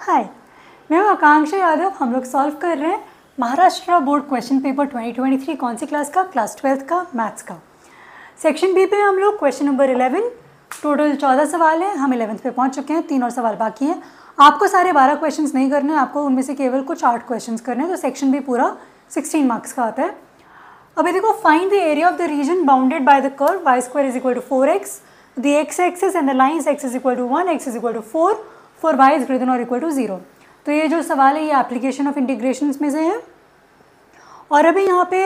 हाय, मैं हूँ आकांक्षा यादव। हम लोग सॉल्व कर रहे हैं महाराष्ट्र बोर्ड क्वेश्चन पेपर 2023। कौन सी क्लास का? क्लास 12th का मैथ्स का। सेक्शन बी पे हम लोग क्वेश्चन नंबर 11, टोटल 14 सवाल हैं। हम 11th पे पहुँच चुके हैं, 3 और सवाल बाकी हैं। आपको सारे 12 क्वेश्चंस नहीं करने, आपको उनमें से केवल कुछ 8 क्वेश्चंस करने हैं। तो सेक्शन बी पूरा 16 मार्क्स का आता है। अभी देखो, find the area of the region bounded by the curve y square is equal to 4x, the x axis and the lines x is equal to 1, x is equal to 4 for y is greater than और equal to 0। तो ये जो सवाल है ये application of integration में से है। और अभी यहाँ पे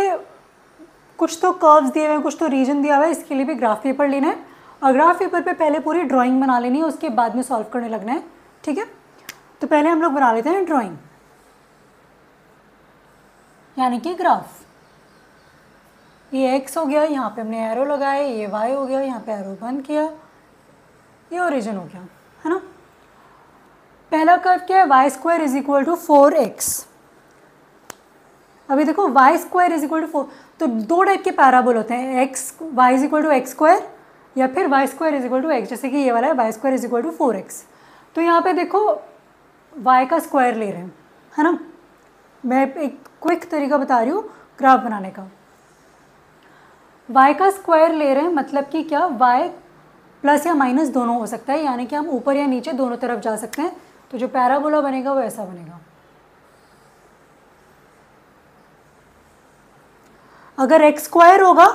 कुछ तो कर्व्स दिए हुए हैं, कुछ तो रीजन दिया हुआ है। इसके लिए भी ग्राफ पेपर लेना है और ग्राफ पेपर पे पहले पूरी ड्राइंग बना लेनी है, उसके बाद में सॉल्व करने लगना है। ठीक है, तो पहले हम लोग बना लेते हैं ड्राइंग, यानी कि ग्राफ। ये x हो गया, यहाँ पे हमने एरो लगाए, ये y हो गया, यहाँ पे एरो बंद किया, ये ओरिजिन हो गया, है ना। पहला कर्व क्या है? y square is equal to 4x। अभी देखो y square is equal to 4, तो दो टाइप के पैराबोल होते हैं, y is equal to x square या फिर y square is equal to x। जैसे कि ये वाला है y square is equal to 4x। तो यहाँ पे देखो y का स्क्वायर ले रहे हैं, है ना। मैं एक क्विक तरीका बता रही हूँ ग्राफ बनाने का। y का स्क्वायर ले रहे हैं मतलब कि क्या, y प्लस या माइनस दोनों हो सकता है, यानी कि हम ऊपर या नीचे दोनों तरफ जा सकते हैं। तो जो पैराबोला बनेगा वो ऐसा बनेगा। अगर एक्स स्क्वायर होगा,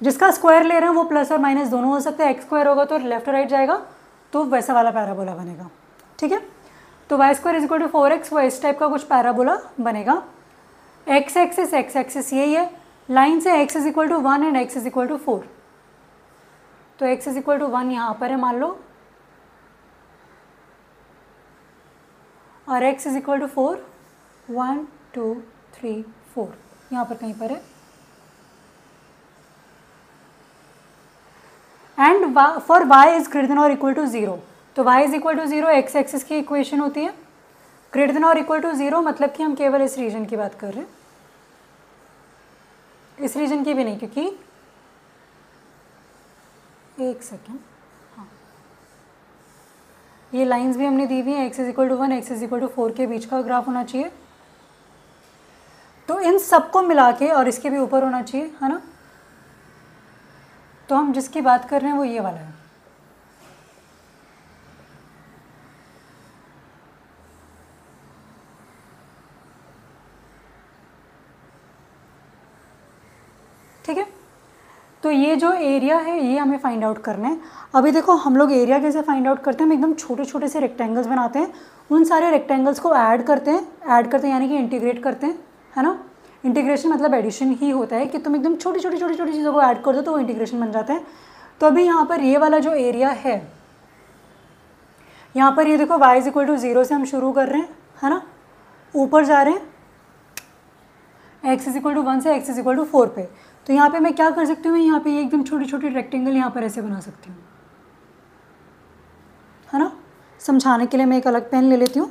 जिसका स्क्वायर ले रहे हैं वो प्लस और माइनस दोनों हो सकता है। एक्स स्क्वायर होगा तो लेफ्ट और राइट जाएगा, तो वैसा वाला पैराबोला बनेगा। ठीक है, तो y square is equal to 4x, वो इस टाइप का कुछ पैराबोला बनेगा। एक्स एक्सिस यही है, लाइन से x is equal to 1 and x is equal to 4। तो x इज इक्वल टू 1 यहाँ पर है मान लो, और x इज इक्वल टू 4, 1 2 3 4 यहाँ पर कहीं पर है। And for y is greater than और इक्वल टू 0। तो y is equal to 0 x axis की इक्वेशन होती है। ग्रेटर देन और इक्वल टू 0 मतलब कि हम केवल इस रीजन की बात कर रहे हैं, इस रीजन की भी नहीं, क्योंकि एक सेकेंड, हाँ ये लाइंस भी हमने दी हुई हैं, x is equal to 1 x is equal to 4 के बीच का ग्राफ होना चाहिए। तो इन सबको मिला के और इसके भी ऊपर होना चाहिए, है ना। तो हम जिसकी बात कर रहे हैं वो ये वाला है। ठीक है, तो ये जो एरिया है ये हमें फाइंड आउट करना है। अभी देखो हम लोग एरिया कैसे फाइंड आउट करते हैं, हम एकदम छोटे छोटे से रेक्टेंगल्स बनाते हैं, उन सारे रेक्टेंगल्स को ऐड करते हैं यानी कि इंटीग्रेट करते हैं, है ना। इंटीग्रेशन मतलब एडिशन ही होता है कि तुम एकदम छोटी छोटी चीज़ों को ऐड कर दो तो वो इंटीग्रेशन बन जाता है। तो अभी यहाँ पर ये वाला जो एरिया है, यहाँ पर ये देखो y इज इक्वल टू 0 से हम शुरू कर रहे हैं, है ना, ऊपर जा रहे हैं x इज इक्वल टू 1 से x इज इक्वल टू 4 पे। तो यहाँ पे मैं क्या कर सकती हूँ, यहाँ पे ये एकदम छोटी छोटी रेक्टेंगल यहाँ पर ऐसे बना सकती हूँ, है ना। समझाने के लिए मैं एक अलग पेन ले लेती हूँ।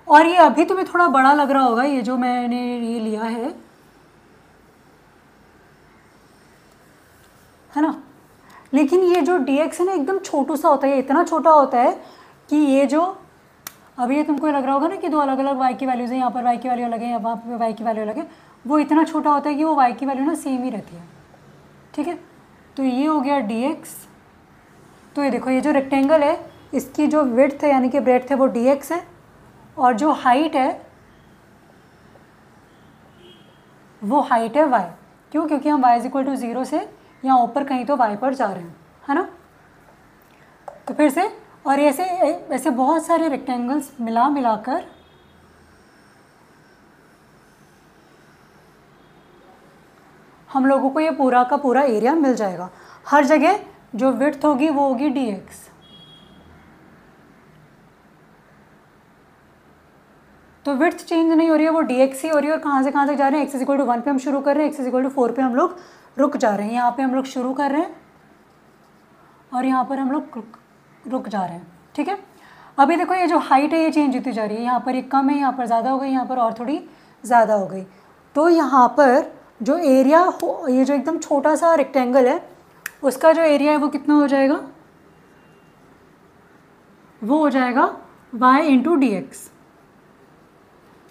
और ये अभी तुम्हें थोड़ा बड़ा लग रहा होगा, ये जो मैंने ये लिया है ना, लेकिन ये जो dx है ना एकदम छोटू सा होता है, ये इतना छोटा होता है कि ये जो अभी ये तुमको लग रहा होगा ना कि दो अलग अलग y की वैल्यूज़ हैं, यहाँ पर y की वैल्यू अलग है, यहाँ पर y की वैल्यू अलग है, वो इतना छोटा होता है कि वो y की वैल्यू ना सेम ही रहती है। ठीक है, तो ये हो गया dx। तो ये देखो ये जो रेक्टेंगल है इसकी जो विड्थ है यानी कि ब्रेड्थ है वो dx है, और जो हाइट है वो हाइट है y। क्यों? क्योंकि हम y इज इक्वल टू 0 से यहाँ ऊपर कहीं तो y पर जा रहे हैं, है ना। तो फिर से, और ऐसे बहुत सारे रेक्टेंगल्स मिलाकर हम लोगों को ये पूरा का पूरा एरिया मिल जाएगा। हर जगह जो विड्थ होगी वो होगी dx। तो विड्थ चेंज नहीं हो रही है, वो dx ही हो रही है। और कहाँ से कहाँ तक जा रहे हैं, x इज इक्वल टू 1 पे हम शुरू कर रहे हैं, x इज इक्वल टू 4 पे हम लोग रुक जा रहे हैं। यहाँ पे हम लोग शुरू कर रहे हैं और यहाँ पर हम लोग रुक जा रहे हैं। ठीक है, अभी देखो ये जो हाइट है ये चेंज होती जा रही है, यहाँ पर एक कम है, यहाँ पर ज़्यादा हो गई, यहाँ पर और थोड़ी ज़्यादा हो गई। तो यहाँ पर जो एरिया हो, ये जो एकदम छोटा सा रेक्टेंगल है उसका जो एरिया है वो कितना हो जाएगा, वो हो जाएगा y इंटू डी एक्स।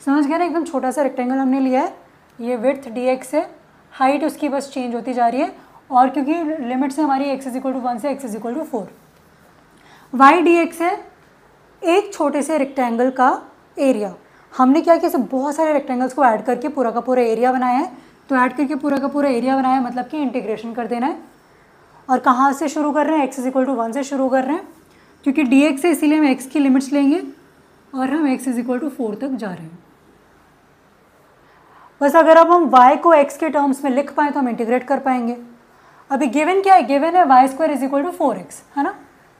समझ गया ना, एकदम छोटा सा रेक्टेंगल हमने लिया है, ये विड्थ डी एक्स है, हाइट उसकी बस चेंज होती जा रही है, और क्योंकि लिमिट से हमारी x इज इक्वल टू 1 से x is equal to 4, y d x है एक छोटे से रेक्टेंगल का एरिया। हमने क्या किया, बहुत सारे रेक्टेंगल्स को ऐड करके पूरा का पूरा एरिया बनाया है, तो ऐड करके पूरा का पूरा एरिया बनाया मतलब कि इंटीग्रेशन कर देना है। और कहाँ से शुरू कर रहे हैं, x इज इक्वल टू 1 से शुरू कर रहे हैं, क्योंकि डी एक्स है इसीलिए हम x की लिमिट्स लेंगे, और हम x इज इक्वल टू 4 तक जा रहे हैं। बस अगर अब हम y को x के टर्म्स में लिख पाएँ तो हम इंटीग्रेट कर पाएंगे। अभी गिवन क्या है, गिवन है y square is equal to 4x, है ना,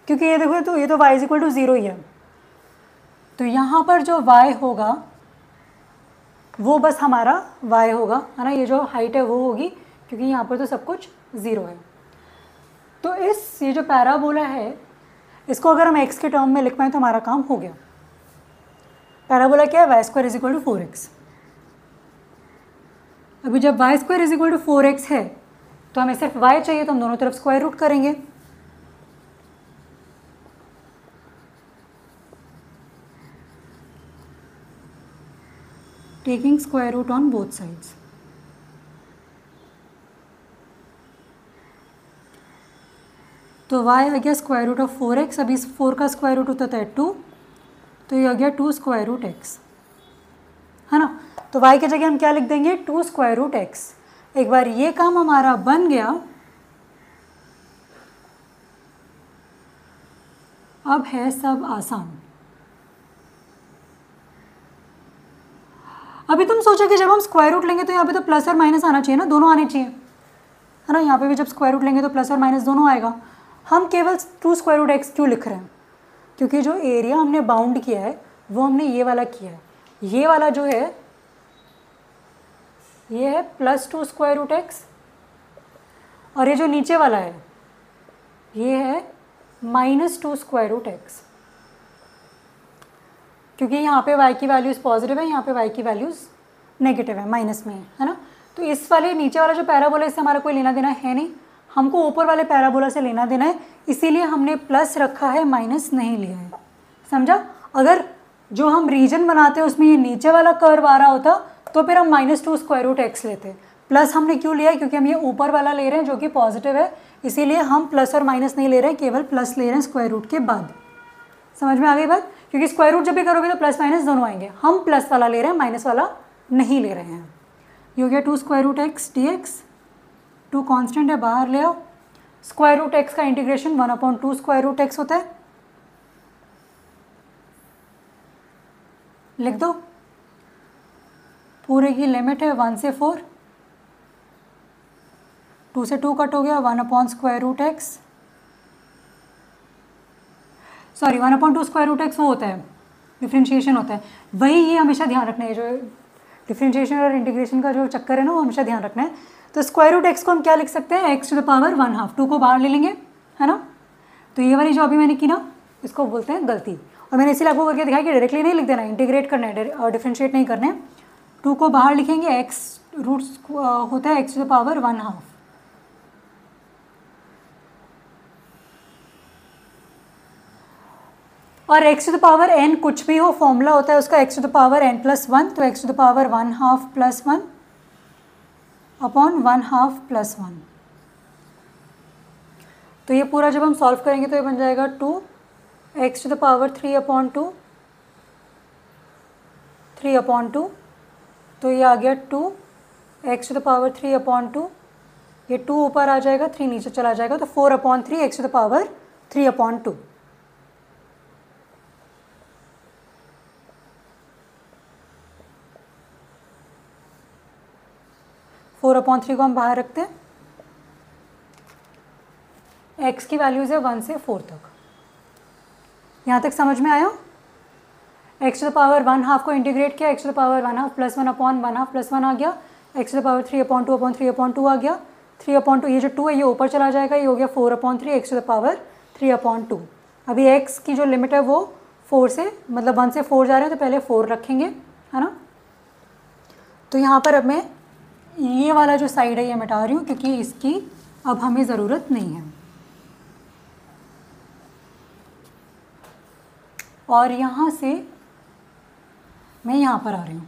क्योंकि ये देखो तो ये तो y इज इक्वल टू 0 ही है, तो यहाँ पर जो y होगा वो बस हमारा y होगा, है ना, ये जो हाइट है वो होगी, क्योंकि यहाँ पर तो सब कुछ 0 है। तो ये जो पैराबोला है इसको अगर हम x के टर्म में लिख पाएँ तो हमारा काम हो गया। पैराबोला क्या है, y square is equal to 4x। अभी जब y square is equal to 4x है तो हमें सिर्फ y चाहिए, तो हम दोनों तरफ स्क्वायर रूट करेंगे। Taking square root on both sides. तो y आ गया स्क्वायर रूट ऑफ 4x, अभी इस 4 का स्क्वायर रूट होता है 2, तो ये आ गया 2 स्क्वायर रूट x, है ना। तो y की जगह हम क्या लिख देंगे, 2 स्क्वायर रूट x। एक बार ये काम हमारा बन गया, अब है सब आसान। अभी तुम सोचो कि जब हम स्क्वायर रूट लेंगे तो यहाँ पे तो प्लस और माइनस आना चाहिए ना, दोनों आने चाहिए, है ना। यहाँ पे भी जब स्क्वायर रूट लेंगे तो प्लस और माइनस दोनों आएगा। हम केवल 2 स्क्वायर रूट x क्यों लिख रहे हैं, क्योंकि जो एरिया हमने बाउंड किया है वो हमने ये वाला किया है। ये वाला जो है ये है प्लस 2 स्क्वायर रूट x, और ये जो नीचे वाला है ये है माइनस 2 स्क्वायर रूट x, क्योंकि यहाँ पे y की वैल्यूज़ पॉजिटिव है, यहाँ पे y की वैल्यूज़ नेगेटिव है, माइनस में है ना। तो इस वाले नीचे वाला जो पैराबोला है इससे हमारा कोई लेना देना है नहीं, हमको ऊपर वाले पैराबोला से लेना देना है, इसीलिए हमने प्लस रखा है, माइनस नहीं लिया है। समझा। अगर जो हम रीजन बनाते हैं उसमें ये नीचे वाला कर्व आ रहा होता तो फिर हम -2 स्क्वायर रूट x लेते। प्लस हमने क्यों लिया है, क्योंकि हम ये ऊपर वाला ले रहे हैं जो कि पॉजिटिव है, इसीलिए हम प्लस और माइनस नहीं ले रहे हैं, केवल प्लस ले रहे हैं स्क्वायर रूट के बाद। समझ में आ गई बात, क्योंकि स्क्वायर रूट जब भी करोगे तो प्लस माइनस दोनों आएंगे, हम प्लस वाला ले रहे हैं, माइनस वाला नहीं ले रहे हैं। ये हो गया 2 square root x dx, 2 constant है बाहर ले आओ। स्क्वायर रूट x का इंटीग्रेशन 1/2 स्क्वायर रूट x होता है, लिख दो। पूरे की लिमिट है 1 से 4, 2 से 2 कट हो गया, 1/2 square root x, sorry 1/2 square root x वो होता है डिफ्रेंशिएशन होता है, वही ये हमेशा ध्यान रखना है, जो डिफ्रेंशिएशन और इंटीग्रेशन का जो चक्कर है ना वो हमेशा ध्यान रखना है। तो स्क्वायर रूट x को हम क्या लिख सकते हैं, x टू द पावर 1/2, 2 को बाहर ले लेंगे, है ना। तो ये वाली जो अभी मैंने की ना इसको बोलते हैं गलती, और मैंने इसीलिए आपको करके दिखाया कि डायरेक्टली नहीं लिख देना, इंटीग्रेट करना है और डिफ्रेंशिएट नहीं करना है। 2 को बाहर लिखेंगे, x रूट्स होता है x टू द पावर 1/2, और x to the power n कुछ भी हो, फॉर्मूला होता है उसका x to the power n plus 1, तो x to the power 1/2 plus 1 upon 1/2 plus 1। तो ये पूरा जब हम सॉल्व करेंगे तो ये बन जाएगा 2x टू द पावर 3/2, 3/2, तो ये आ गया 2x टू द पावर 3/2, ये 2 ऊपर आ जाएगा, 3 नीचे चला जाएगा, तो 4/3 x to the power 3/2। Four upon 3 को हम बाहर रखते हैं, x की वैल्यूज़ है 1 से 4 तक। यहाँ तक समझ में आया। x टू द पावर 1/2 को इंटीग्रेट किया, x to the power 1/2 plus 1 upon 1/2 plus 1 आ गया, x to the power 3/2 upon 3/2 आ गया, 3/2 ये जो 2 है ये ऊपर चला जाएगा, ये हो गया 4/3 x टू द पावर 3/2। अभी x की जो लिमिट है वो 4 से मतलब 1 से 4 जा रहे हैं, तो पहले 4 रखेंगे, है ना। तो यहाँ पर अब मैं ये वाला जो साइड है ये मिटा रही हूँ, क्योंकि इसकी अब हमें ज़रूरत नहीं है। और यहाँ से मैं यहाँ पर आ रही हूँ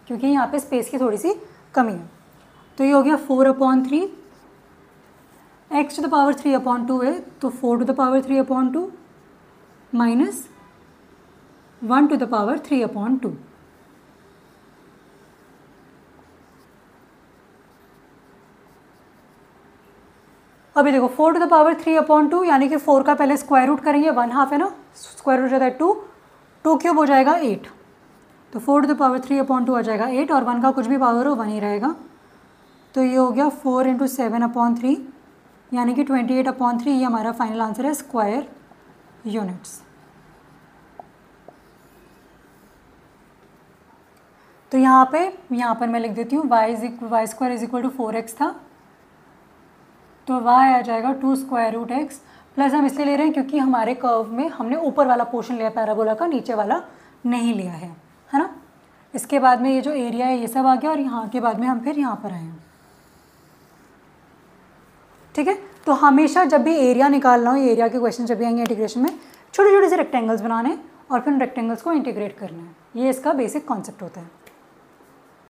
क्योंकि यहाँ पे स्पेस की थोड़ी सी कमी है। तो ये हो गया 4/3, x टू द पावर 3/2 है तो 4 to the power 3/2 minus 1 to the power 3/2। अभी देखो 4 टू द पावर 3/2 यानी कि 4 का पहले स्क्वायर रूट करेंगे, 1/2 है ना, स्क्वायर रूट हो जाता है 2, 2 क्यूब हो जाएगा 8, तो 4 टू द पावर 3/2 आ जाएगा 8 और 1 का कुछ भी पावर हो 1 ही रहेगा। तो ये हो गया 4 × 7/3 यानी कि 28/3, ये हमारा फाइनल आंसर है स्क्वायर यूनिट्स। तो यहाँ पर मैं लिख देती हूँ y square is equal to 4x था, तो y आ जाएगा 2 स्क्वायर रूट x प्लस हम इसलिए ले रहे हैं क्योंकि हमारे कर्व में हमने ऊपर वाला पोर्शन लिया पैराबोला का, नीचे वाला नहीं लिया है ना। इसके बाद में ये जो एरिया है ये सब आ गया और यहाँ के बाद में हम फिर यहाँ पर आए हैं। ठीक है, तो हमेशा जब भी एरिया निकालना हो, एरिया के क्वेश्चन जब भी आएंगे इंटीग्रेशन में, छोटे छोटे से रेक्टेंगल्स बनाने और फिर रेक्टेंगल्स को इंटीग्रेट करना है, ये इसका बेसिक कॉन्सेप्ट होता है।